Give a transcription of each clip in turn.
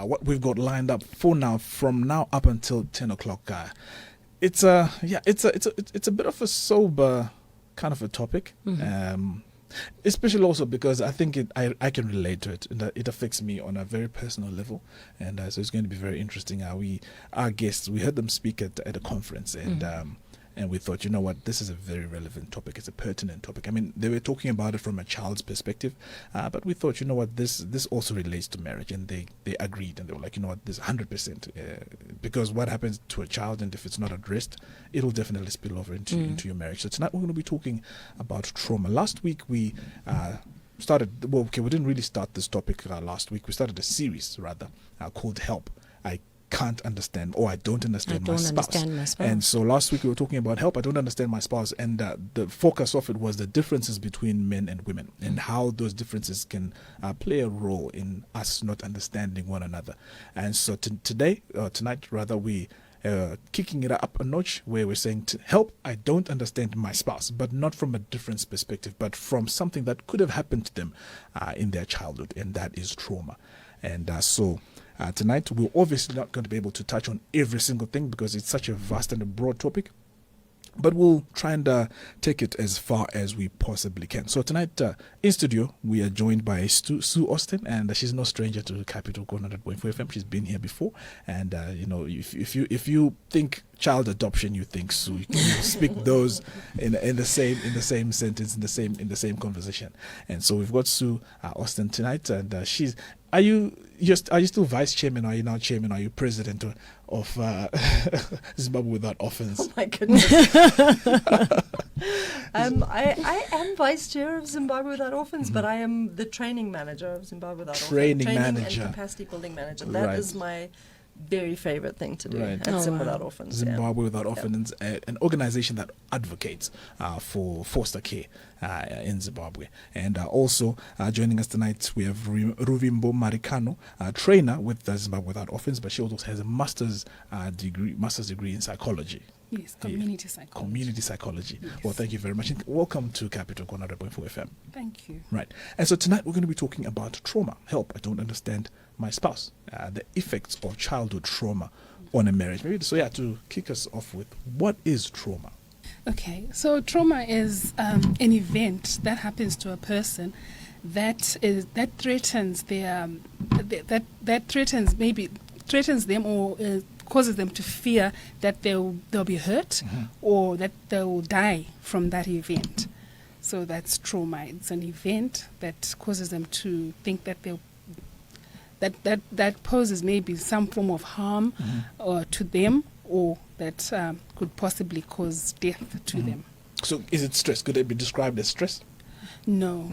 what we've got lined up for now, from now up until 10 o'clock. It's a bit of a sober kind of a topic. Especially also because I think I can relate to it, and it affects me on a very personal level, and so it's going to be very interesting. Our guests, we heard them speak at a conference, and we thought, you know what, this is a very relevant topic. It's a pertinent topic. I mean, they were talking about it from a child's perspective, but we thought, you know what, this also relates to marriage, and they agreed, and they were like, you know what, this 100%, because what happens to a child, and if it's not addressed, it'll definitely spill over into your marriage. So tonight we're going to be talking about trauma. Last week we we didn't really start this topic last week. We started a series rather called Help. I can't understand, or I don't understand my spouse. And so last week we were talking about help. I don't understand my spouse, and the focus of it was the differences between men and women, and how those differences can play a role in us not understanding one another. And so tonight we kicking it up a notch, where we're saying, help, I don't understand my spouse, but not from a difference perspective, but from something that could have happened to them in their childhood, and that is trauma. And tonight, we're obviously not going to be able to touch on every single thing because it's such a vast and a broad topic, but we'll try and take it as far as we possibly can. So tonight, in studio, we are joined by Sue Austen, and she's no stranger to Capital 100.4 FM. She's been here before, and if you think child adoption, you think Sue. You can speak those in the same sentence, in the same conversation. And so we've got Sue Austen tonight, and she's. Are you still vice chairman, or are you now chairman? Are you president of Zimbabwe Without Orphans? Oh my goodness. I am vice chair of Zimbabwe Without Orphans, but I am the training manager of Zimbabwe Without Orphans. Training and capacity building manager. That is my very favorite thing to do at Zimbabwe Without Orphans. Zimbabwe Without Orphans, an organization that advocates for foster care in Zimbabwe. And also joining us tonight, we have Ruvimbo Marikano, trainer with Zimbabwe Without Orphans, but she also has a master's degree in psychology. Yes, community psychology. Community psychology. Yes. Well, thank you very much. And welcome to Capital 100.4 FM. Thank you. Right. And so tonight we're going to be talking about trauma. Help, I don't understand my spouse. The effects of childhood trauma on a marriage. Maybe to kick us off with, what is trauma? Okay, so trauma is an event that happens to a person that threatens them or causes them to fear that they'll be hurt or that they will die from that event. So that's trauma. It's an event that causes them to think that that poses maybe some form of harm to them, or that could possibly cause death to them. So is it stress? Could it be described as stress? No.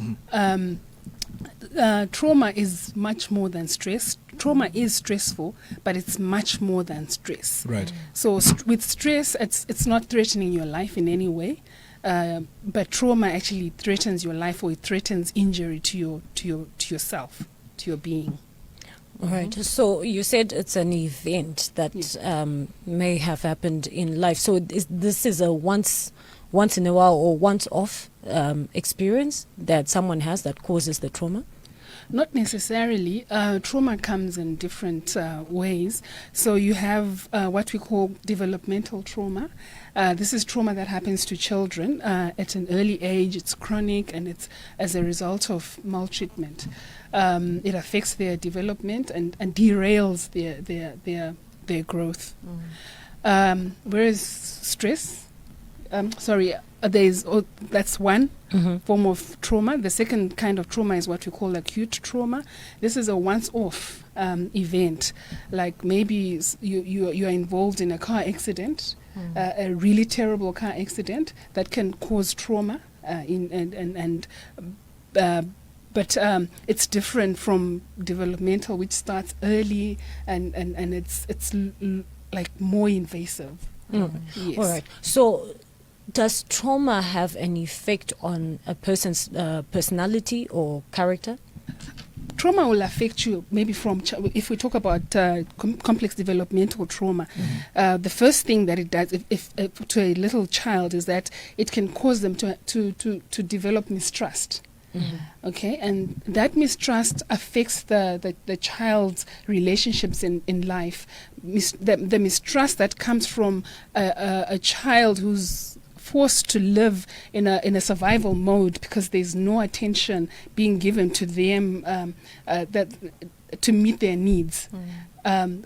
Trauma is much more than stress. Trauma is stressful, but it's much more than stress. Right. So with stress, it's not threatening your life in any way, but trauma actually threatens your life, or it threatens injury to yourself, to your being. All right. So you said it's an event that may have happened in life. So this is a once in a while or once off experience that someone has that causes the trauma? Not necessarily. Trauma comes in different ways. So you have what we call developmental trauma. This is trauma that happens to children at an early age. It's chronic, and it's as a result of maltreatment. It affects their development and derails their growth. Whereas stress, that's one form of trauma. The second kind of trauma is what we call acute trauma. This is a once-off event, like maybe you are involved in a car accident, a really terrible car accident that can cause trauma, but it's different from developmental, which starts early and it's like more invasive. Yes. All right. So does trauma have an effect on a person's personality or character? Trauma will affect you maybe from, if we talk about complex developmental trauma, the first thing that it does if to a little child is that it can cause them to develop mistrust. Okay, and that mistrust affects the child's relationships in life. The mistrust that comes from a child who's forced to live in a survival mode because there's no attention being given to them that to meet their needs.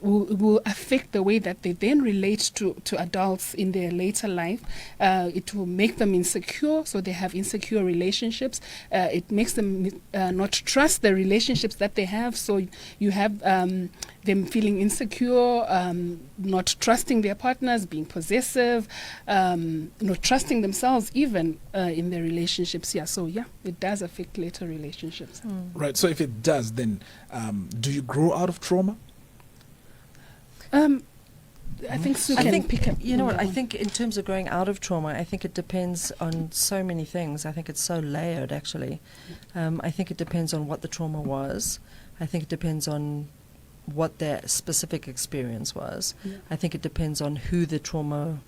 Will affect the way that they then relate to adults in their later life. It will make them insecure, so they have insecure relationships. It makes them not trust the relationships that they have, so you have them feeling insecure, not trusting their partners, being possessive, not trusting themselves even in their relationships. It does affect later relationships. Right, so if it does, then do you grow out of trauma? I think Sue can pick up. You know what? I think in terms of growing out of trauma, I think it depends on so many things. I think it's so layered, actually. I think it depends on what the trauma was. I think it depends on what their specific experience was. Yeah. I think it depends on who the trauma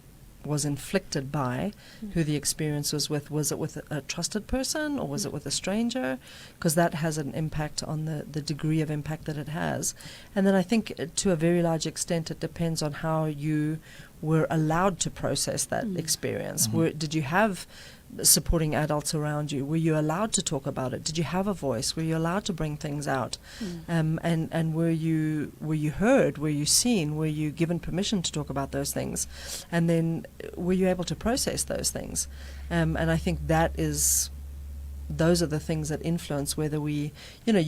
was inflicted by, who the experience was with. Was it with a trusted person or was it with a stranger? Because that has an impact on the degree of impact that it has. And then I think to a very large extent it depends on how you were allowed to process that experience. Did you have supporting adults around you? Were you allowed to talk about it? Did you have a voice? Were you allowed to bring things out? And were you heard? Were you seen? Were you given permission to talk about those things? And then were you able to process those things? And I think those are the things that influence whether you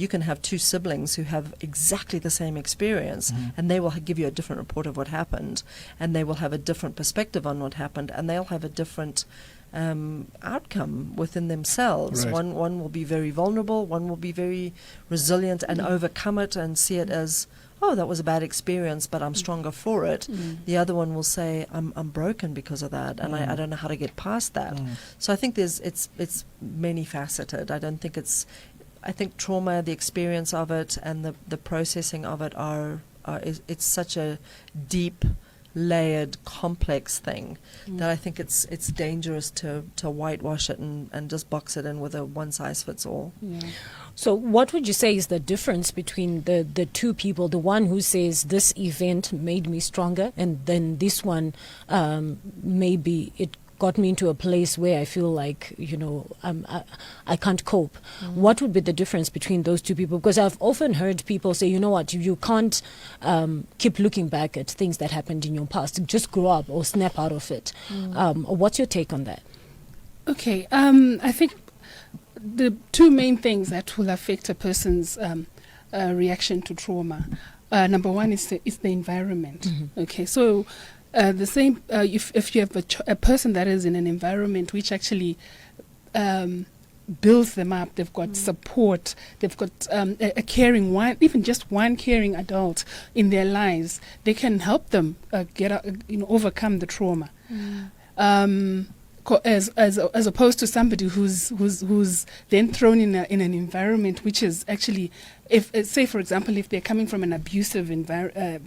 can have two siblings who have exactly the same experience and they will give you a different report of what happened, and they will have a different perspective on what happened, and they'll have a different outcome within themselves. Right. One will be very vulnerable, one will be very resilient and overcome it and see it as, oh, that was a bad experience, but I'm stronger for it. The other one will say, I'm broken because of that, and I don't know how to get past that. So I think it's many faceted. I think trauma, the experience of it, and the processing of it it's such a deep, layered, complex thing that I think it's dangerous to whitewash it and just box it in with a one size fits all. So what would you say is the difference between the two people, the one who says this event made me stronger, and then this one maybe it got me into a place where I feel like, I can't cope. What would be the difference between those two people? Because I've often heard people say, you know what, you can't keep looking back at things that happened in your past. Just grow up or snap out of it. What's your take on that? Okay, I think the two main things that will affect a person's reaction to trauma, number one is the environment. Okay, so the same if you have a person that is in an environment which actually builds them up, they've got support, they've got a caring one, even just one caring adult in their lives, they can help them overcome the trauma. As opposed to somebody who's then thrown in an environment which is actually, if say for example, if they're coming from an abusive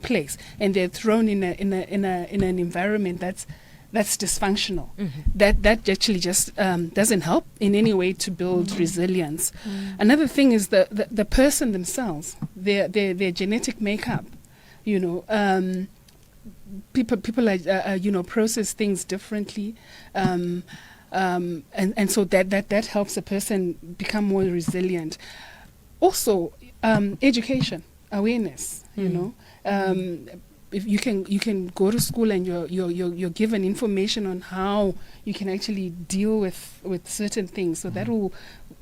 place and they're thrown in an environment that's dysfunctional, that actually just doesn't help in any way to build resilience. Another thing is the person themselves, their genetic makeup, people process things differently, and so that helps a person become more resilient. Also, education, awareness. If you can go to school and you're given information on how you can actually deal with certain things, so that will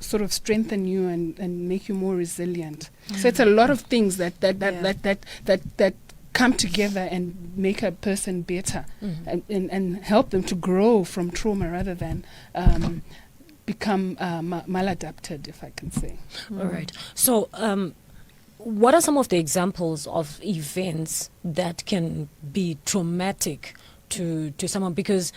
sort of strengthen you and make you more resilient. So it's a lot of things that come together and make a person better and help them to grow from trauma rather than become maladapted, if I can say. All right. So what are some of the examples of events that can be traumatic to someone? Because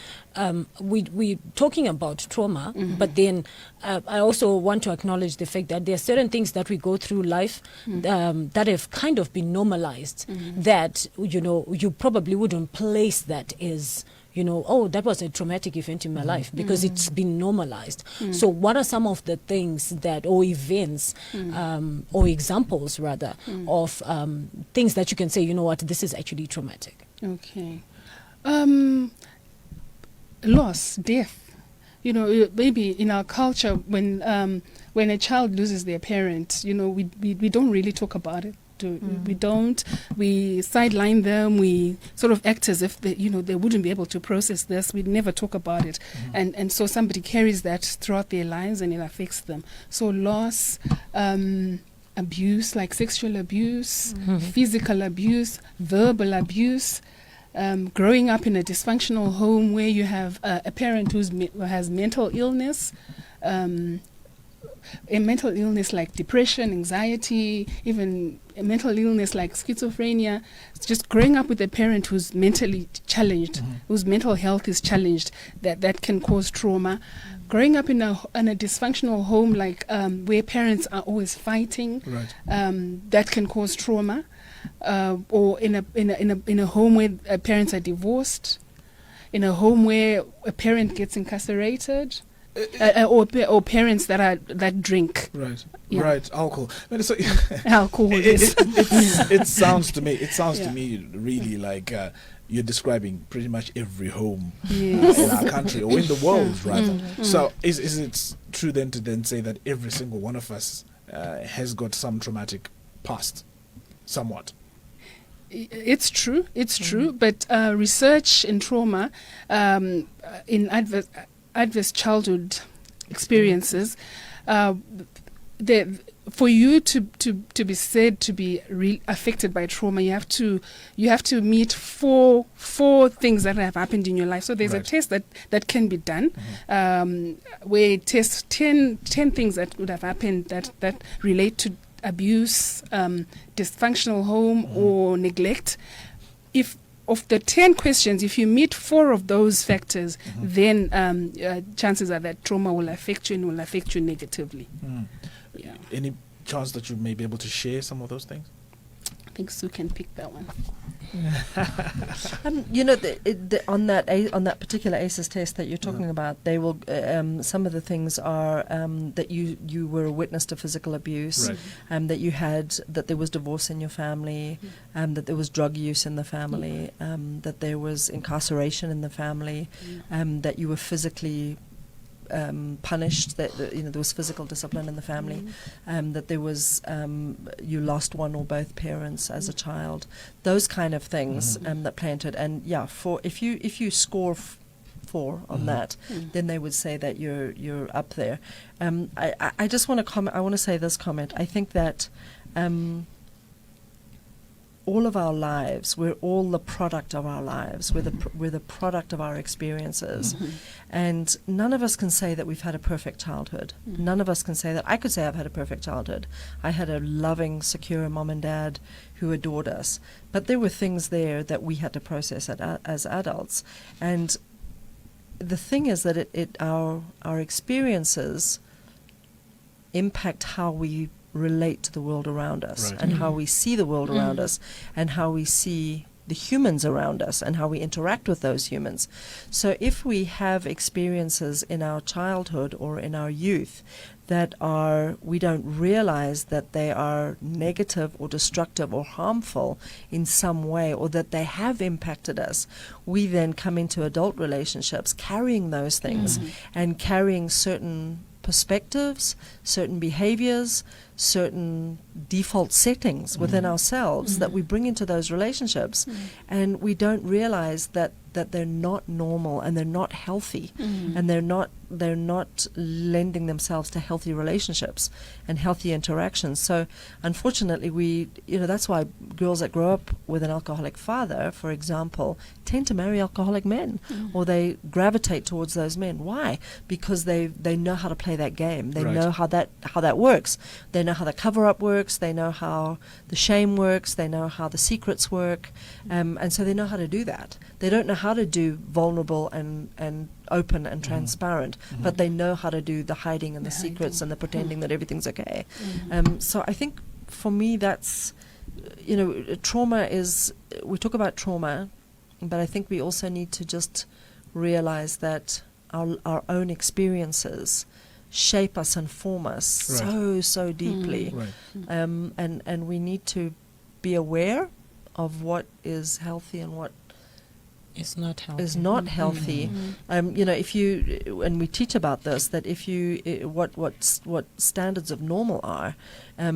we're talking about trauma, but then I also want to acknowledge the fact that there are certain things that we go through life that have kind of been normalized, that you probably wouldn't place that as oh, that was a traumatic event in my life, because it's been normalized. So what are some of the things or events, or examples rather, of things that you can say, this is actually traumatic? Okay. Loss, death. Maybe in our culture, when a child loses their parent, we don't really talk about it. We don't. We sideline them. We sort of act as if they wouldn't be able to process this. We never talk about it, and so somebody carries that throughout their lives, and it affects them. So loss, abuse, like sexual abuse, physical abuse, verbal abuse. Growing up in a dysfunctional home where you have a parent who has mental illness. A mental illness like depression, anxiety, even a mental illness like schizophrenia. It's just growing up with a parent who's mentally challenged, whose mental health is challenged, that can cause trauma. Growing up in a dysfunctional home like where parents are always fighting, that can cause trauma. Or in a home where parents are divorced, in a home where a parent gets incarcerated. Or parents that drink. Right. Alcohol. So alcohol. It sounds to me really like you're describing pretty much every home in our country or in the world rather. So is it true then to then say that every single one of us has got some traumatic past, somewhat? It's true. But research in trauma, in adverse childhood experiences, for you to be said to be affected by trauma, you have to meet four things that have happened in your life. So there's a test that can be done, where it tests 10 things that would have happened that relate to abuse, dysfunctional home, or neglect. If of the 10 questions, if you meet 4 of those factors, then chances are that trauma will affect you and will affect you negatively. Yeah. Any chance that you may be able to share some of those things? I think Sue can pick that one. On that particular ACEs test that you're talking about, they will. Some of the things are that you were a witness to physical abuse, that there was divorce in your family, that there was drug use in the family, that there was incarceration in the family, that you were physically punished, that there was physical discipline in the family, that there was you lost one or both parents as a child, those kind of things that play into it. And if you score 4 on that, then they would say that you're up there. I just want to comment. I want to say this comment. I think that all of our lives, we're all the product of our lives. We're the product of our experiences. And none of us can say that we've had a perfect childhood. None of us can say that. I could say I've had a perfect childhood. I had a loving, secure mom and dad who adored us. But there were things there that we had to process as adults. And the thing is that our experiences impact how we relate to the world around us, and how we see the world around us, and how we see the humans around us, and how we interact with those humans. So if we have experiences in our childhood or in our youth that we don't realize that they are negative or destructive or harmful in some way, or that they have impacted us, we then come into adult relationships carrying those things and carrying certain perspectives, certain behaviors, certain default settings within ourselves that we bring into those relationships, and we don't realize that they're not normal, and they're not healthy, and they're not lending themselves to healthy relationships and healthy interactions. So unfortunately, that's why girls that grow up with an alcoholic father, for example, tend to marry alcoholic men, or they gravitate towards those men. Why? Because they know how to play that game. They know how that works. They know how the cover-up works. They know how the shame works. They know how the secrets work, and so they know how to do that. They don't know how to do vulnerable and open and transparent, but they know how to do the hiding and the secrets and the pretending that everything's okay. So I think for me that's, trauma is, we talk about trauma, But I think we also need to just realize that our own experiences shape us and form us so deeply. And we need to be aware of what is healthy and what is not healthy. You know, if you, and we teach about this, that if you, what standards of normal are.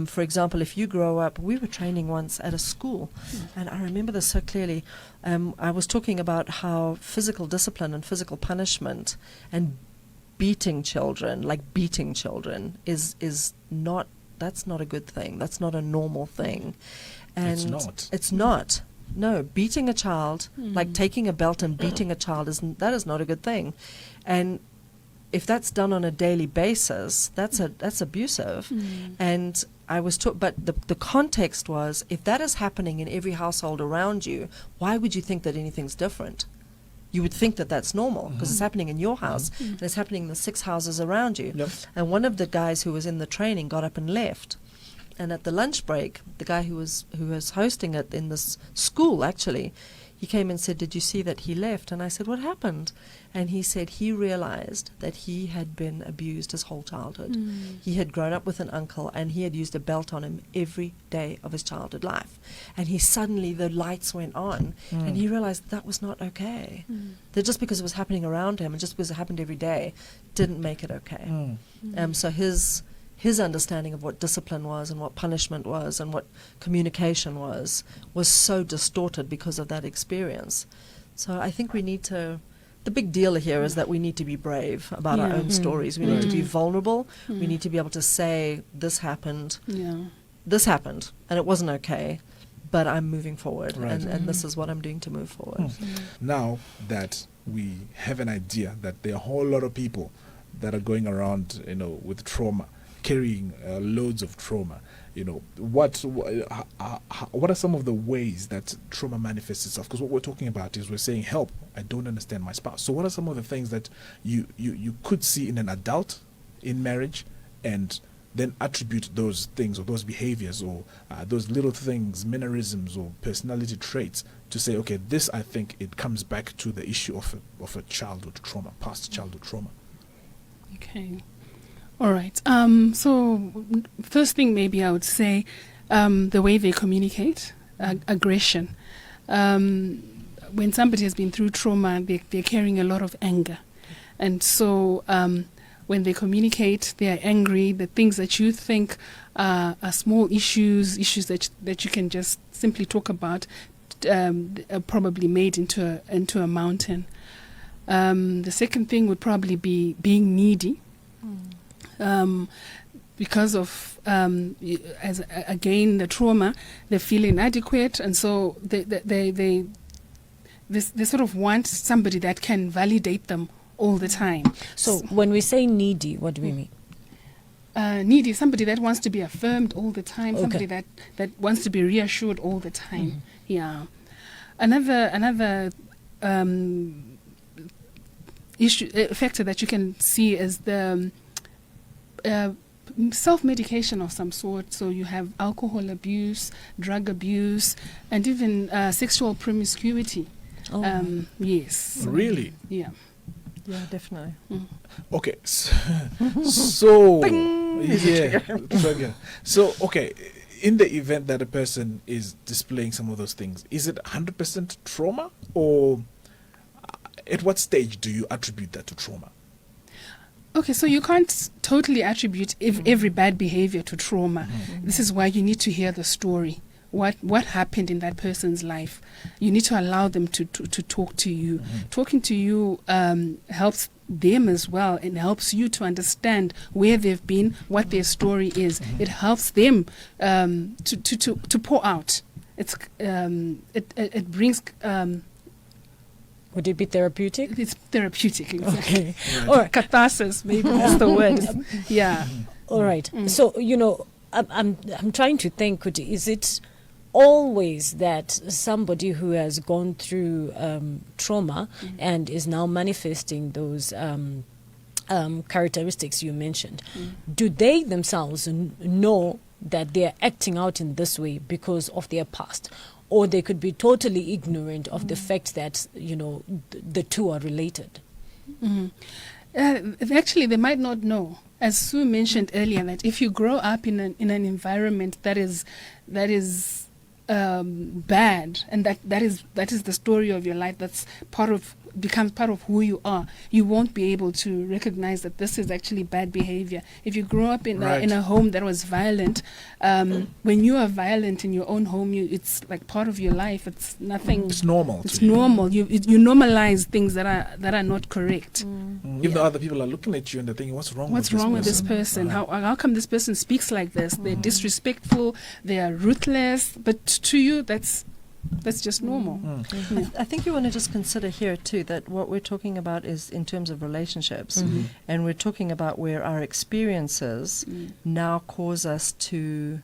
For example, if you grow up, we were training once at a school, and I remember this so clearly. I was talking about how physical discipline and physical punishment and beating children is not, that's not a good thing. That's not a normal thing. And it's not. No, beating a child, like taking a belt and beating a child, that is not a good thing. And if that's done on a daily basis, that's abusive. And I was but the context was, if that is happening in every household around you, why would you think that anything's different? You would think that that's normal because it's happening in your house and it's happening in the 6 houses around you. Yep. And one of the guys who was in the training got up and left. And at the lunch break, the guy who was hosting it in this school, actually, he came and said, "Did you see that he left?" And I said, "What happened?" And he said he realized that he had been abused his whole childhood. He had grown up with an uncle, and he had used a belt on him every day of his childhood life. And he suddenly, the lights went on, and he realized that was not okay. That just because it was happening around him, and just because it happened every day, didn't make it okay. So his understanding of what discipline was and what punishment was and what communication was so distorted because of that experience. So I think we need to, the big deal here is that we need to be brave about our own stories. We need to be vulnerable. We need to be able to say, this happened, and it wasn't okay, but I'm moving forward, and this is what I'm doing to move forward. Now that we have an idea that there are a whole lot of people that are going around, with trauma, carrying loads of trauma, what are some of the ways that trauma manifests itself? Because what we're talking about is we're saying, help, I don't understand my spouse. So what are some of the things that you could see in an adult in marriage, and then attribute those things or those behaviors or those little things, mannerisms or personality traits to say, okay, this, I think it comes back to the issue of a childhood trauma, past childhood trauma. Okay. All right. So first thing maybe I would say the way they communicate, aggression. When somebody has been through trauma, they're carrying a lot of anger. And so when they communicate, they are angry. The things that you think are small issues that you can just simply talk about, are probably made into a mountain. The second thing would probably be being needy. Because of again the trauma, they feel inadequate, and so they sort of want somebody that can validate them all the time. So when we say needy, what do we mean? Needy, somebody that wants to be affirmed all the time, somebody that wants to be reassured all the time. Yeah. Another factor that you can see is the self-medication of some sort. So you have alcohol abuse, drug abuse, and even sexual promiscuity. Yes. Really? Yeah. Yeah, definitely. Okay. So okay, in the event that a person is displaying some of those things, is it 100% trauma, or at what stage do you attribute that to trauma? Okay, so you can't totally attribute every bad behavior to trauma. This is why you need to hear the story. What happened in that person's life? You need to allow them to talk to you. Talking to you helps them as well, and helps you to understand where they've been, what their story is. It helps them to pour out. It brings. Would it be therapeutic? It's therapeutic, exactly. Okay. Or catharsis, maybe that's the word. Yeah. All right. So, I'm trying to think, is it always that somebody who has gone through trauma and is now manifesting those characteristics you mentioned, do they themselves know that they're acting out in this way because of their past? or they could be totally ignorant of the fact that, the two are related. Actually, they might not know. As Sue mentioned earlier, that if you grow up in an environment that is bad, and that is the story of your life, becomes part of who you are, you won't be able to recognize that this is actually bad behavior. If you grow up in a home that was violent, when you are violent in your own home, it's like part of your life. It's nothing. It's normal. It's normal. You normalize things that are not correct. If the other people are looking at you and they're thinking, what's wrong with this person? How come this person speaks like this? They're disrespectful. They are ruthless. But to you, that's just normal. I think you want to just consider here too that what we're talking about is in terms of relationships, and we're talking about where our experiences now cause us to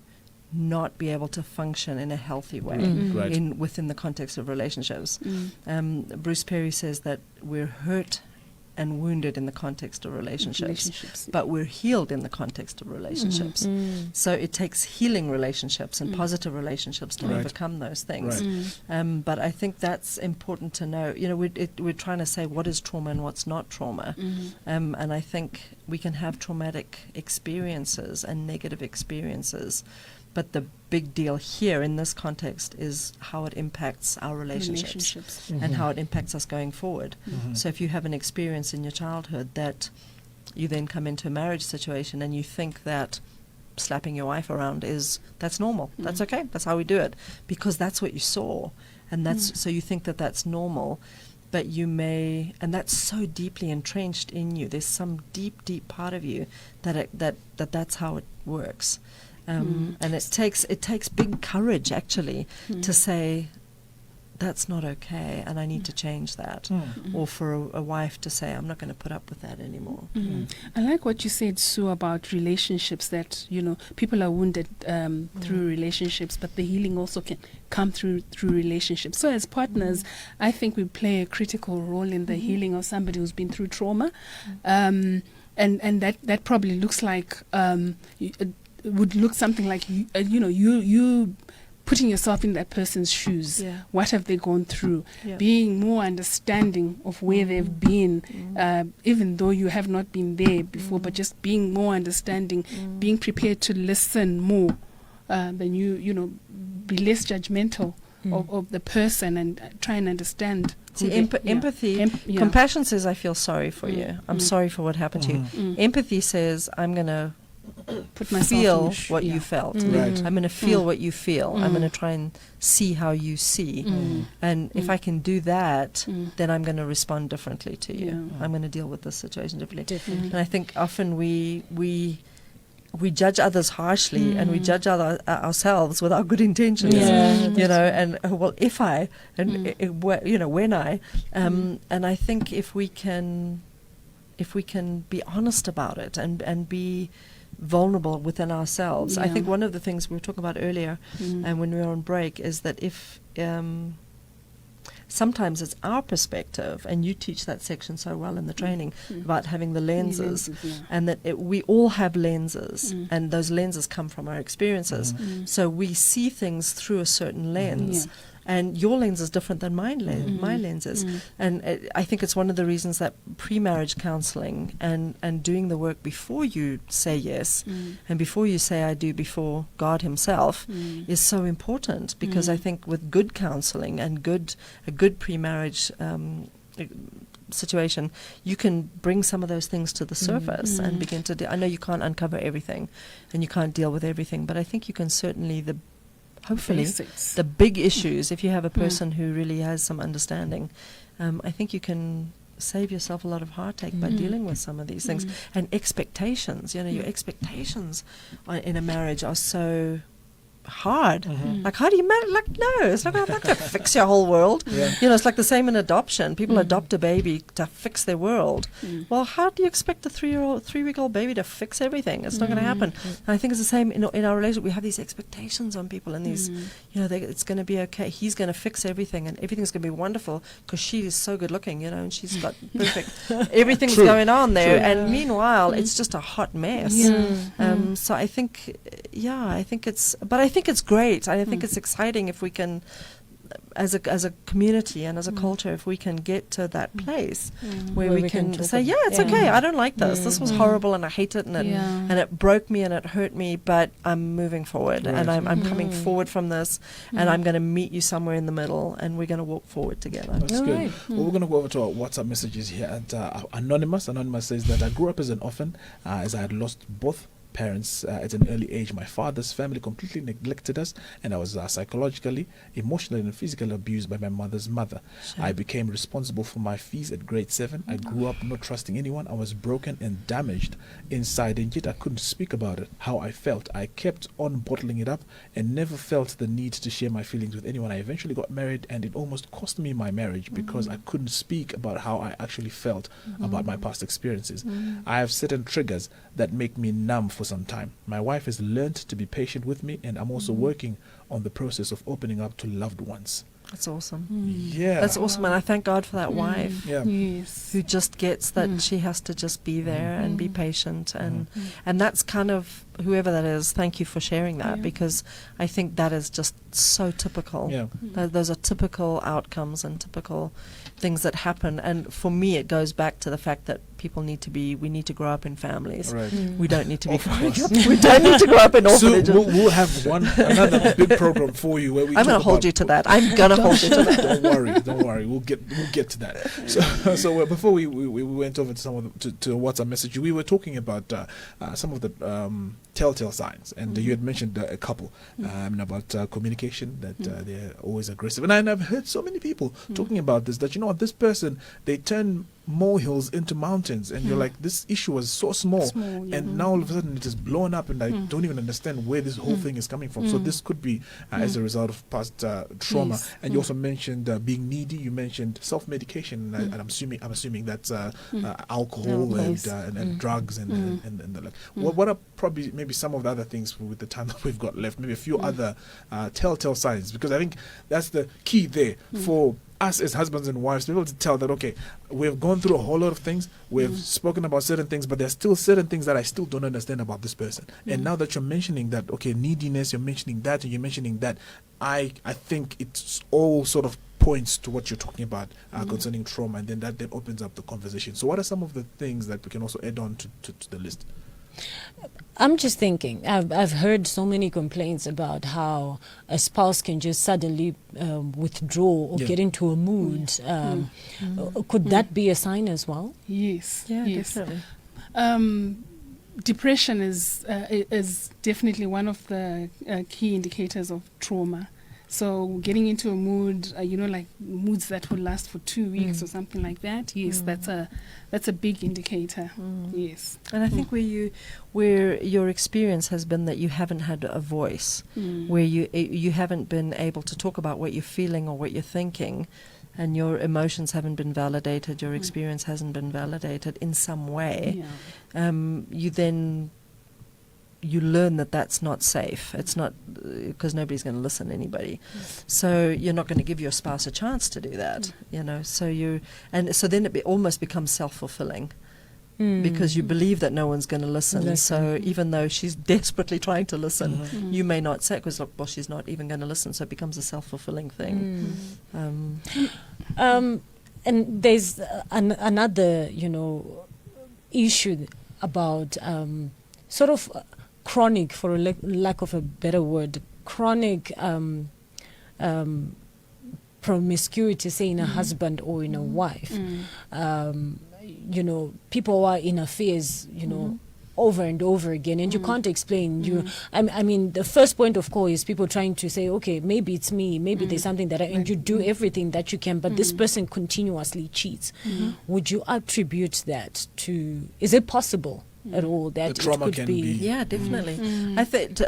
not be able to function in a healthy way within the context of relationships. Bruce Perry says that we're hurt and wounded in the context of relationships, but we're healed in the context of relationships. So it takes healing relationships and positive relationships to overcome those things. But I think that's important to know. We're trying to say what is trauma and what's not trauma. And I think we can have traumatic experiences and negative experiences, but the big deal here in this context is how it impacts our relationships. And how it impacts us going forward. So if you have an experience in your childhood that you then come into a marriage situation and you think that slapping your wife around that's normal, that's okay, that's how we do it, because that's what you saw, and so you think that that's normal, but you may, and that's so deeply entrenched in you, there's some deep part of you that's how it works. And it takes big courage actually to say that's not okay and I need to change that, or for a wife to say I'm not going to put up with that anymore. I like what you said, Sue, about relationships, that people are wounded through relationships, but the healing also can come through relationships. So as partners, I think we play a critical role in the healing of somebody who's been through trauma, and that probably looks like would look something like you putting yourself in that person's shoes. What have they gone through? Being more understanding of where they've been, even though you have not been there before, but just being more understanding, being prepared to listen more than you be less judgmental of the person and try and understand. See, empathy, compassion says I feel sorry for you. I'm sorry for what happened to you. Empathy says I'm going to feel what you felt. I'm going to feel what you feel. I'm going to try and see how you see. And if I can do that, then I'm going to respond differently to you. I'm going to deal with this situation differently. And I think often we judge others harshly and we judge ourselves with our good intentions. And if I, and when I, and I think if we can be honest about it and be vulnerable within ourselves. I think one of the things we were talking about earlier and when we were on break is that if sometimes it's our perspective, and you teach that section so well in the training about having the lenses, and that we all have lenses, and those lenses come from our experiences. So we see things through a certain lens. And your lens is different than my lens is. And I think it's one of the reasons that pre-marriage counselling and doing the work before you say yes and before you say I do before God himself is so important, because I think with good counselling and a good pre-marriage situation, you can bring some of those things to the surface and begin to I know you can't uncover everything and you can't deal with everything, but I think you can certainly hopefully the big issues, if you have a person who really has some understanding, I think you can save yourself a lot of heartache by dealing with some of these things. And expectations, your expectations in a marriage are so hard. Like, how do you marry? Like, no, it's not going to fix your whole world. It's like the same in adoption. People adopt a baby to fix their world. Well, how do you expect a 3-week-old baby to fix everything? It's not going to happen. And I think it's the same in our relationship. We have these expectations on people, and these, it's going to be okay. He's going to fix everything, and everything's going to be wonderful because she is so good looking, and she's got perfect. Everything's going on there, and meanwhile, it's just a hot mess. So I think, I think think it's great. I think it's exciting if we can, as a community and as a culture, if we can get to that place where we can say, yeah, it's okay, I don't like this. This was horrible and I hate it, and it broke me and it hurt me, but I'm moving forward, and I'm coming forward from this, and I'm going to meet you somewhere in the middle, and we're going to walk forward together. That's good. Right. Well, we're going to go over to our WhatsApp messages here. And Anonymous says that I grew up as an orphan, as I had lost both parents at an early age. My father's family completely neglected us, and I was psychologically, emotionally, and physically abused by my mother's mother. Sure. I became responsible for my fees at grade 7. I grew up not trusting anyone. I was broken and damaged inside, and yet I couldn't speak about it, how I felt. I kept on bottling it up and never felt the need to share my feelings with anyone. I eventually got married, and it almost cost me my marriage because I couldn't speak about how I actually felt about my past experiences. I have certain triggers that make me numb for some time. My wife has learned to be patient with me, and I'm also working on the process of opening up to loved ones. That's awesome. Yeah. That's awesome, and I thank God for that wife. Yeah. Yes. Who just gets that she has to just be there and be patient, and that's kind of whoever that is. Thank you for sharing that, because I think that is just so typical. Yeah. Those are typical outcomes and typical things that happen, and for me it goes back to the fact that we need to grow up in families. Right. We don't need to be we don't need to grow up in orphanages. So we'll have another big program for you where we I'm going to hold you to that. I'm going to hold you to that. Don't worry. We'll get to that. So before we went over to some of to WhatsApp message, we were talking about some of the telltale signs, and you had mentioned a couple about communication, that they're always aggressive, and I've heard so many people talking about this, that this person, they turn molehills into mountains, and you're like, this issue was so small and now all of a sudden it is blown up, and I don't even understand where this whole thing is coming from. So this could be as a result of past trauma. Yes. And you also mentioned being needy. You mentioned self-medication, and I'm assuming that's alcohol and drugs and the like. What are probably maybe some of the other things with the time that we've got left? Maybe a few other telltale signs, because I think that's the key there for us as husbands and wives to be able to tell that, okay, we've gone through a whole lot of things, we've spoken about certain things, but there's still certain things that I still don't understand about this person. And now that you're mentioning that, okay, neediness, you're mentioning that, and you're mentioning that, I think it's all sort of points to what you're talking about concerning trauma, and then that opens up the conversation. So what are some of the things that we can also add on to the list? I'm just thinking, I've heard so many complaints about how a spouse can just suddenly withdraw or get into a mood. Could that be a sign as well? Yes. Yeah, yes. definitely. Depression is definitely one of the key indicators of trauma. So getting into a mood, like moods that will last for 2 weeks or something like that. Yes, that's a big indicator. Yes, and I think where your experience has been that you haven't had a voice, where you haven't been able to talk about what you're feeling or what you're thinking, and your emotions haven't been validated, your experience hasn't been validated in some way. You learn that that's not safe. It's not, because nobody's going to listen to anybody. So you're not going to give your spouse a chance to do that, So then it almost becomes self-fulfilling, because you believe that no one's going to listen. So even though she's desperately trying to listen, you may not say it, because she's not even going to listen. So it becomes a self-fulfilling thing. And there's another, issue about sort of chronic, for a lack of a better word, chronic promiscuity, say in a husband or in a wife. People are in affairs, over and over again, and you can't explain. I mean, the first point of call is people trying to say, okay, maybe it's me, maybe there's something and you do everything that you can, but this person continuously cheats. Would you attribute that to? Is it possible at all that the trauma it could can be? Yeah, definitely. I think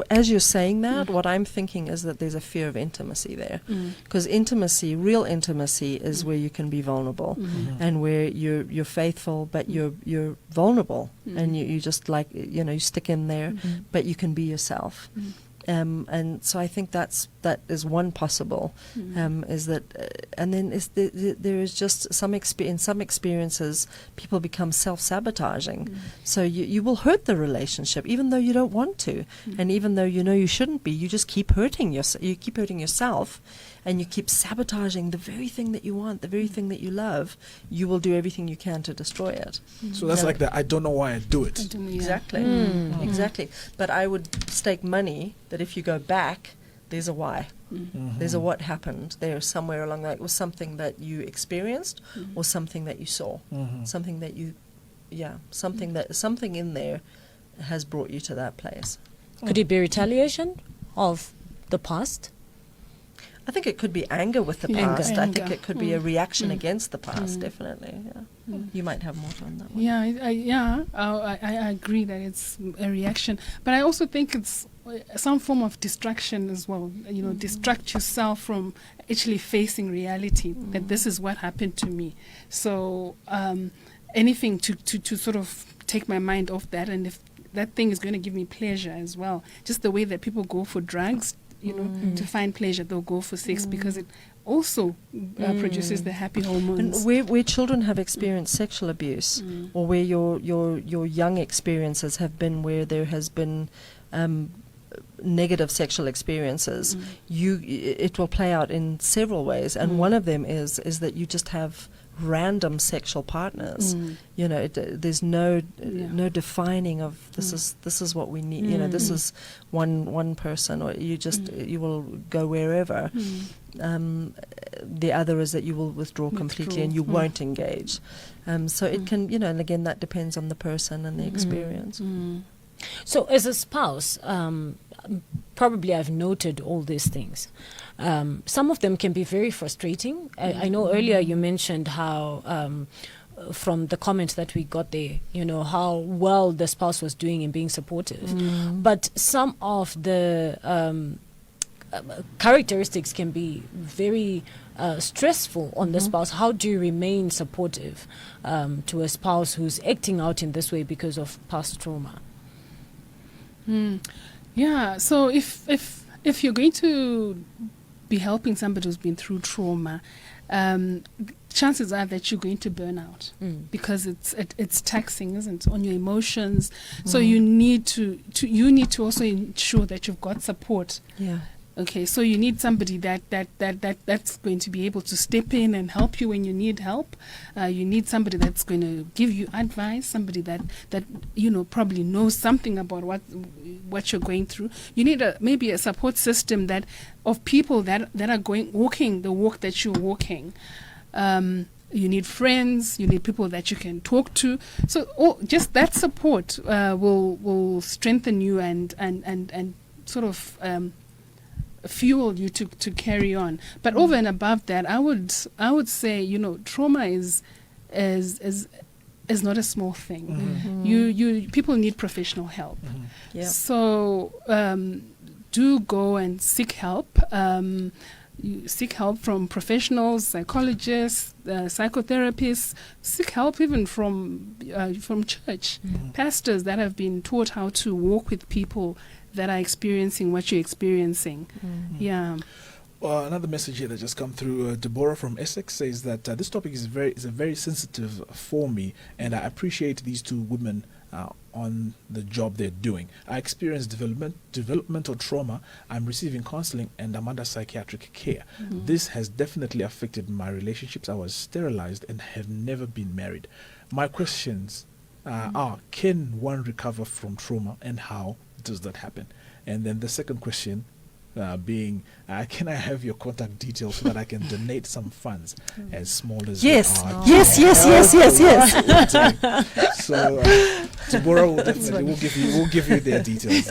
as you're saying that, what I'm thinking is that there's a fear of intimacy there, because real intimacy is where you can be vulnerable, and where you're faithful, but you're vulnerable, and you just you stick in there, but you can be yourself. And so I think that is one possible, is that, and then there is just in some experiences, people become self-sabotaging. So you will hurt the relationship, even though you don't want to, and even though you know you shouldn't be. You just keep hurting yourself. You keep hurting yourself, and you keep sabotaging the very thing that you want, the very thing that you love. You will do everything you can to destroy it. So that's like the I don't know why I do it. Exactly. Exactly. But I would stake money that if you go back, there's a why. There's a what happened there somewhere along that. It was something that you experienced or something that you saw. Something that you, something in there has brought you to that place. Could it be retaliation of the past? I think it could be anger with the past. I think it could be a reaction against the past, definitely. Yeah. You might have more on that one. I agree that it's a reaction. But I also think it's some form of distraction as well. Distract yourself from actually facing reality, that this is what happened to me. So anything to sort of take my mind off that, and if that thing is going to give me pleasure as well. Just the way that people go for drugs, to find pleasure, they'll go for sex because it also produces the happy hormones. And where children have experienced sexual abuse, or where your young experiences have been where there has been negative sexual experiences, it will play out in several ways, and one of them is that you just have random sexual partners. There's no defining of this is what we need. This is one person, or you will go wherever. The other is that you will withdraw completely and you won't engage. So it can, and again, that depends on the person and the experience. So as a spouse, probably I've noted all these things. Some of them can be very frustrating. I know earlier you mentioned how, from the comment that we got there, how well the spouse was doing in being supportive. But some of the characteristics can be very stressful on the spouse. How do you remain supportive to a spouse who's acting out in this way because of past trauma? Yeah, so if you're going to be helping somebody who's been through trauma, chances are that you're going to burn out because it's taxing, isn't it, on your emotions. So you need to also ensure that you've got support. Yeah. Okay, so you need somebody that's going to be able to step in and help you when you need help. You need somebody that's going to give you advice, somebody that probably knows something about what you're going through. You need maybe a support system of people that are walking the walk that you're walking. You need friends. You need people that you can talk to. So just that support will strengthen you and sort of fuel you to carry on. But over and above that, I would say trauma is not a small thing. You people need professional help. So do go and seek help. You seek help from professionals, psychologists, psychotherapists. Seek help even from church pastors that have been taught how to walk with people that are experiencing what you're experiencing. Yeah. Another message here that just come through. Deborah from Essex says that this topic is very sensitive for me, and I appreciate these two women on the job they're doing. I experienced developmental trauma. I'm receiving counseling and I'm under psychiatric care. This has definitely affected my relationships. I was sterilized and have never been married. My questions are: can one recover from trauma, and how does that happen? And then the second question being, can I have your contact details so that I can donate some funds, as small as yes. they are? Yes. So Deborah will definitely we'll give you their details.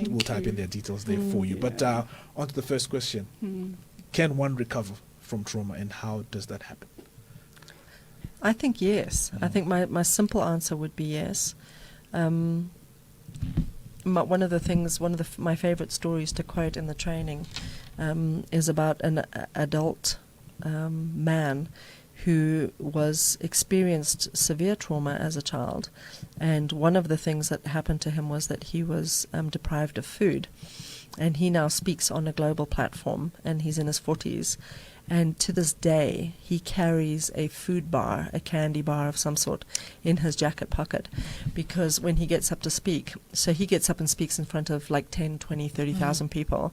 We'll type in their details there for you. But on to the first question: can one recover from trauma, and how does that happen? I think yes. I think my simple answer would be yes. One of my favorite stories to quote in the training is about an adult man who experienced severe trauma as a child, and one of the things that happened to him was that he was deprived of food, and he now speaks on a global platform, and he's in his 40s. And to this day, he carries a food bar, a candy bar of some sort, in his jacket pocket. Because when he gets up to speak, so he gets up and speaks in front of like 10, 20, 30,000 people.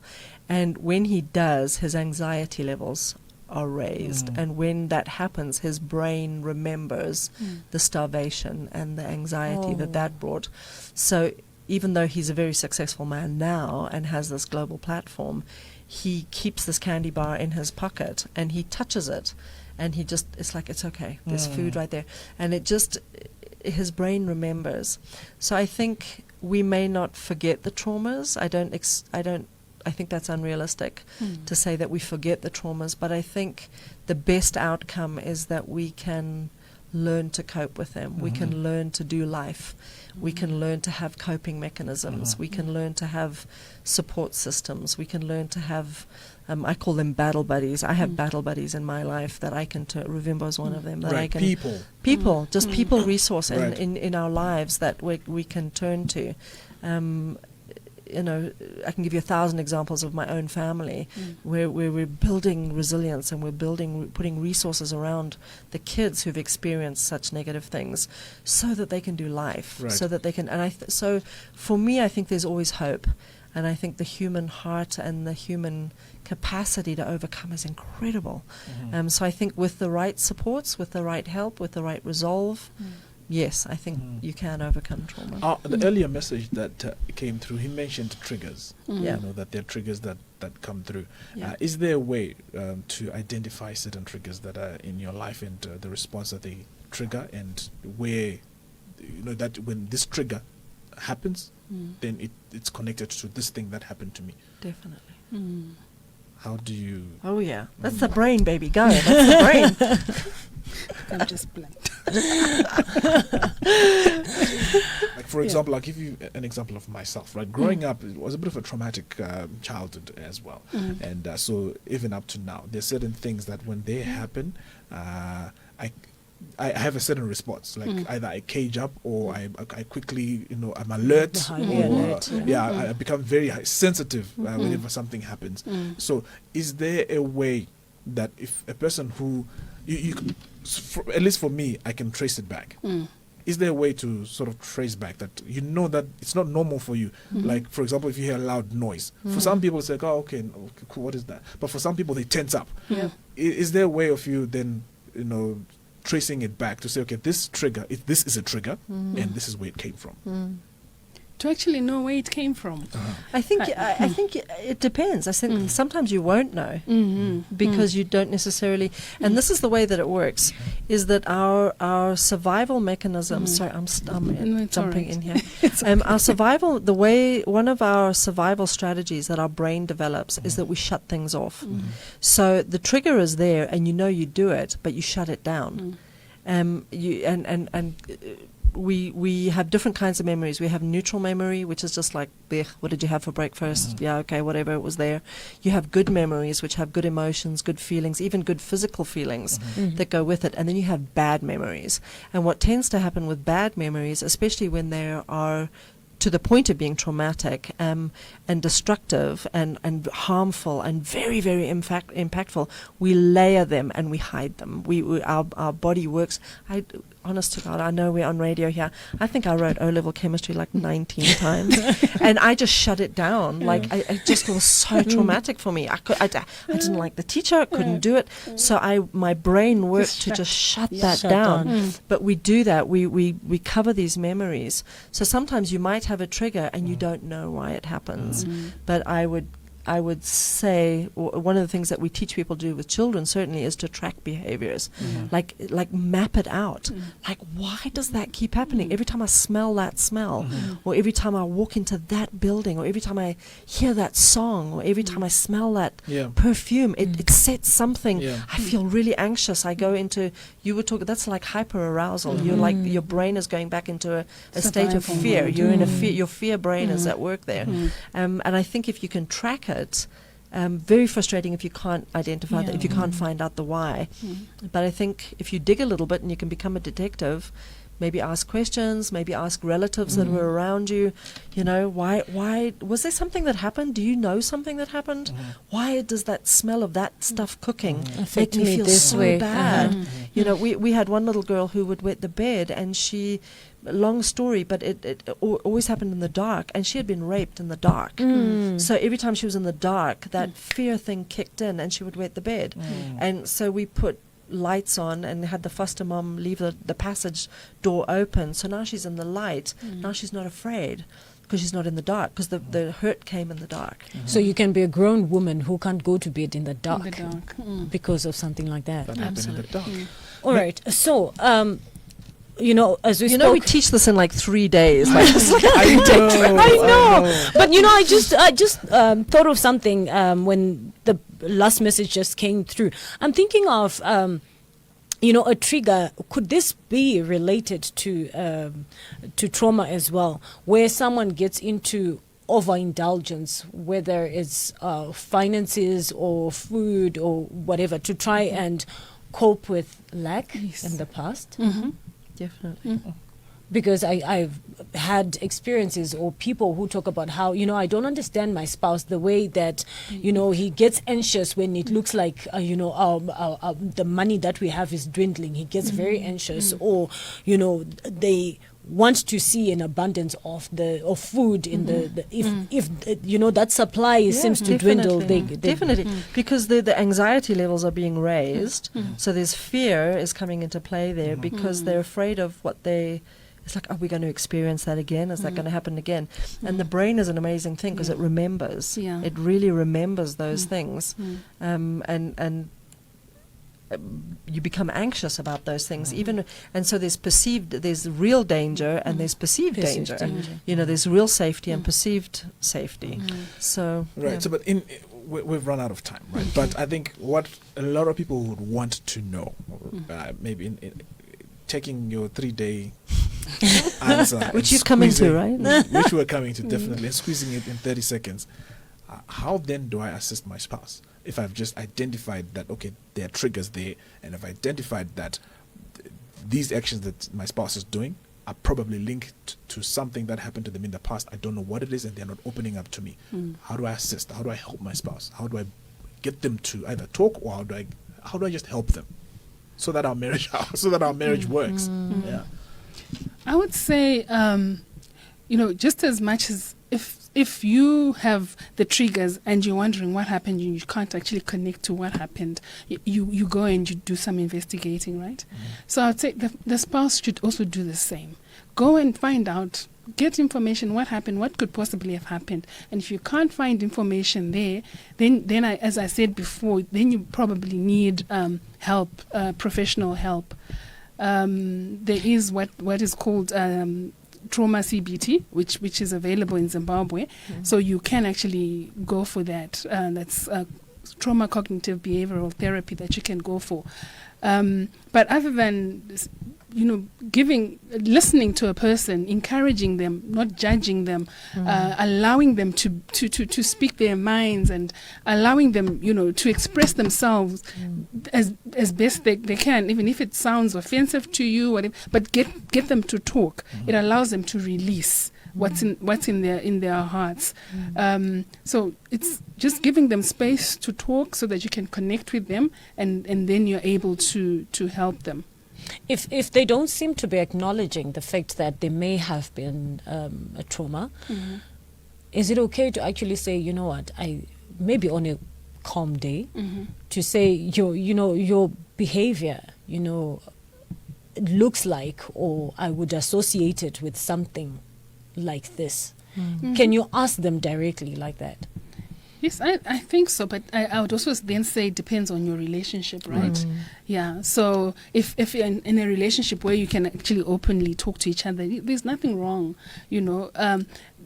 And when he does, his anxiety levels are raised. And when that happens, his brain remembers the starvation and the anxiety that brought. So even though he's a very successful man now and has this global platform, he keeps this candy bar in his pocket and he touches it, and he just, it's like, it's okay, there's food right there. And it just, his brain remembers. So I think we may not forget the traumas. I think that's unrealistic to say that we forget the traumas, but I think the best outcome is that we can learn to cope with them. We can learn to do life. We can learn to have coping mechanisms. We can learn to have support systems. We can learn to have, I call them battle buddies. I have battle buddies in my life that I can turn. Ruvimbo is one of them. That I can people resource in our lives that we can turn to. You know, I can give you 1,000 examples of my own family where we're building resilience, and we're putting resources around the kids who've experienced such negative things, so that they can do life, so that they can. And so for me, I think there's always hope, and I think the human heart and the human capacity to overcome is incredible. So I think with the right supports, with the right help, with the right resolve. Yes, I think you can overcome trauma. The earlier message that came through, he mentioned triggers. You know, that there are triggers that come through. Is there a way to identify certain triggers that are in your life, and the response that they trigger, and where, you know, that when this trigger happens, then it's connected to this thing that happened to me? Definitely. How do you... Oh, yeah. That's the brain, baby. Go. That's the brain. I'm just blank. Like, for example, I'll give you an example of myself, right? Growing up, it was a bit of a traumatic childhood as well. And so even up to now, there's certain things that when they happen, I have a certain response, like either I cage up, or I quickly, you know, I'm alert, I become very sensitive whenever something happens. So is there a way that if a person who, you can, at least for me, I can trace it back? Is there a way to sort of trace back that you know that it's not normal for you? Like, for example, if you hear a loud noise, for some people it's like, oh, okay, cool, what is that? But for some people, they tense up. Is there a way of you then, you know, tracing it back to say, okay, this is a trigger, and this is where it came from? To actually know where it came from. I think it depends. I think sometimes you won't know because you don't necessarily. And this is the way that it works: is that our survival mechanism. Sorry, I'm jumping in here. Our survival, one of our survival strategies that our brain develops is that we shut things off. So the trigger is there, and you know you do it, but you shut it down. We have different kinds of memories. We have neutral memory, which is just like, what did you have for breakfast? Yeah, okay, whatever, it was there. You have good memories, which have good emotions, good feelings, even good physical feelings that go with it. And then you have bad memories. And what tends to happen with bad memories, especially when they are to the point of being traumatic and destructive and harmful and very, very impactful, we layer them and we hide them. Our body works. Honest to God, I know we're on radio here. I think I wrote O-level chemistry like 19 times, and I just shut it down. Like it just was so traumatic for me. I didn't like the teacher. I couldn't do it. So my brain worked to just shut that down. But we do that. We cover these memories. So sometimes you might have a trigger and you don't know why it happens. But I would say one of the things that we teach people to do with children certainly is to track behaviors, like map it out. Like, why does that keep happening? Every time I smell that smell, or every time I walk into that building, or every time I hear that song, or every time I smell that perfume, it sets something. I feel really anxious. I go into, you were talking, that's like hyper-arousal. You're like, your brain is going back into a state of fear. You're in a fear, your fear brain is at work there. And I think if you can track it, very frustrating if you can't identify that, if you can't find out the why. But I think if you dig a little bit and you can become a detective, maybe ask questions, maybe ask relatives that were around you, why was there something that happened? Do you know something that happened? Why does that smell of that stuff cooking make me feel so bad? We had one little girl who would wet the bed, and she, long story, but it always happened in the dark, and she had been raped in the dark. So every time she was in the dark, that fear thing kicked in, and she would wet the bed. And so we put lights on and had the foster mom leave the passage door open. So now she's in the light. Now she's not afraid because she's not in the dark, because the hurt came in the dark. So you can be a grown woman who can't go to bed in the dark, because of something like that. Absolutely. In the dark. All right. So, as we spoke, we teach this in like 3 days. I know. But I just thought of something when the last message just came through. I'm thinking of a trigger. Could this be related to trauma as well, where someone gets into overindulgence, whether it's finances or food or whatever, to try and cope with lack in the past? Definitely. Because I've had experiences or people who talk about how, I don't understand my spouse, the way that, he gets anxious when it looks like, the money that we have is dwindling. He gets very anxious, or, they want to see an abundance of food in if that supply seems to dwindle. Definitely, because the anxiety levels are being raised, so there's fear is coming into play there, because they're afraid of what it's like, are we going to experience that again? Is that going to happen again? And the brain is an amazing thing, because it remembers. It really remembers those things, and you become anxious about those things, and so there's real danger, and there's perceived danger. There's real safety and perceived safety. So So, but we've run out of time, right? But I think what a lot of people would want to know, maybe in taking your 3-day answer, which you've come into, right? Which we're coming to, definitely, and squeezing it in 30 seconds. How then do I assist my spouse? If I've just identified that, okay, there are triggers there, and I've identified that these actions that my spouse is doing are probably linked to something that happened to them in the past. I don't know what it is, and they're not opening up to me. How do I assist? How do I help my spouse? How do I get them to either talk, or how do I just help them so that our marriage works? Yeah. I would say, just as much as if you have the triggers and you're wondering what happened, you can't actually connect to what happened, you go and you do some investigating, right? So I would say the spouse should also do the same. Go and find out, get information, what happened, what could possibly have happened. And if you can't find information there, then as I said before, then you probably need help, professional help. There is what is called trauma CBT, which is available in Zimbabwe. So you can actually go for that. That's trauma cognitive behavioral therapy that you can go for. But other than listening to a person, encouraging them, not judging them, allowing them to speak their minds, and allowing them, to express themselves as best they can, even if it sounds offensive to you, whatever, but get them to talk. It allows them to release what's in their hearts. So it's just giving them space to talk so that you can connect with them, and then you're able to help them. If they don't seem to be acknowledging the fact that there may have been a trauma, is it okay to actually say, you know what, I maybe on a calm day, to say your behavior, looks like, or I would associate it with something like this? Can you ask them directly like that? Yes, I think so, but I would also then say it depends on your relationship, right? Yeah, so if you're in a relationship where you can actually openly talk to each other, there's nothing wrong,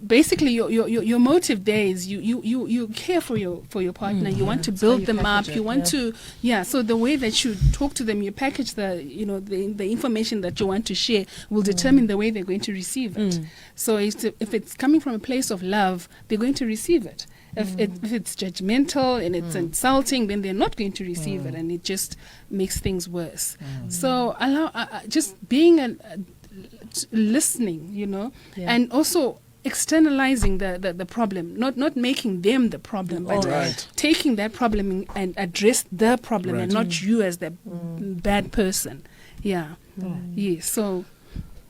Basically, your motive there is you care for your partner. You want to build them up. You want to, so the way that you talk to them, you package the information that you want to share will determine the way they're going to receive it. So if it's coming from a place of love, they're going to receive it. If it's judgmental and it's insulting, then they're not going to receive it, and it just makes things worse. So just being about listening, and also externalizing the problem, not making them the problem, but taking that problem and address the problem and not you as the bad person. Yeah. So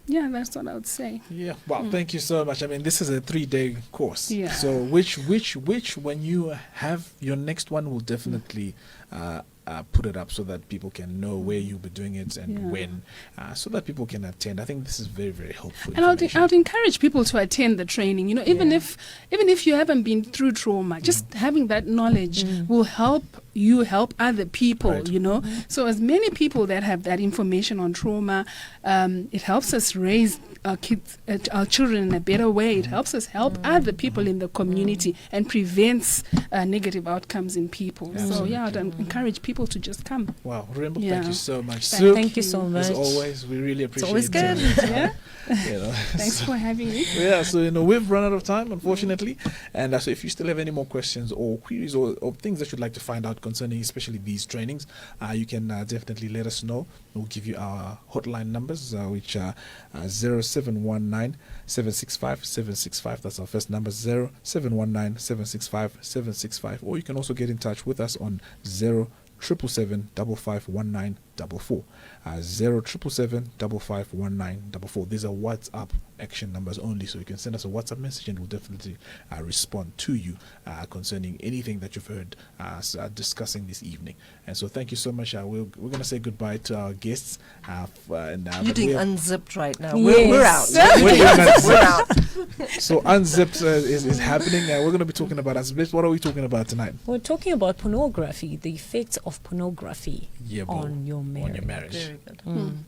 that's what I would say. Yeah. Wow. Thank you so much. I mean, this is a 3-day course. Yeah. So which when you have your next one, will definitely put it up so that people can know where you'll be doing it and when, so that people can attend. I think this is very, very helpful. And I would encourage people to attend the training. Even if you haven't been through trauma, just having that knowledge will help you help other people. Right. So as many people that have that information on trauma, it helps us raise our kids, our children in a better way. It helps us help other people in the community and prevents negative outcomes in people. Absolutely. So I'd encourage people to just come. Wow, Ruvimbo, thank you so much. Thank you so much. As always, we really appreciate it. It's always good. Thanks for having me. Yeah, so we've run out of time, unfortunately. And so if you still have any more questions or queries or things that you'd like to find out concerning especially these trainings, you can definitely let us know. We'll give you our hotline numbers, which are 0719 765 765. That's our first number, 0719 765 765. Or you can also get in touch with us on 0777 551944. 0777 551944. These are WhatsApp action numbers only, so you can send us a WhatsApp message and we'll definitely respond to you concerning anything that you've heard discussing this evening. And so thank you so much. We're going to say goodbye to our guests. You're doing Unzipped right now. Yes. We're out. We're out. So Unzipped is happening. We're going to be talking about Unzipped. What are we talking about tonight? We're talking about pornography, the effects of pornography on your marriage. On your marriage. Very good.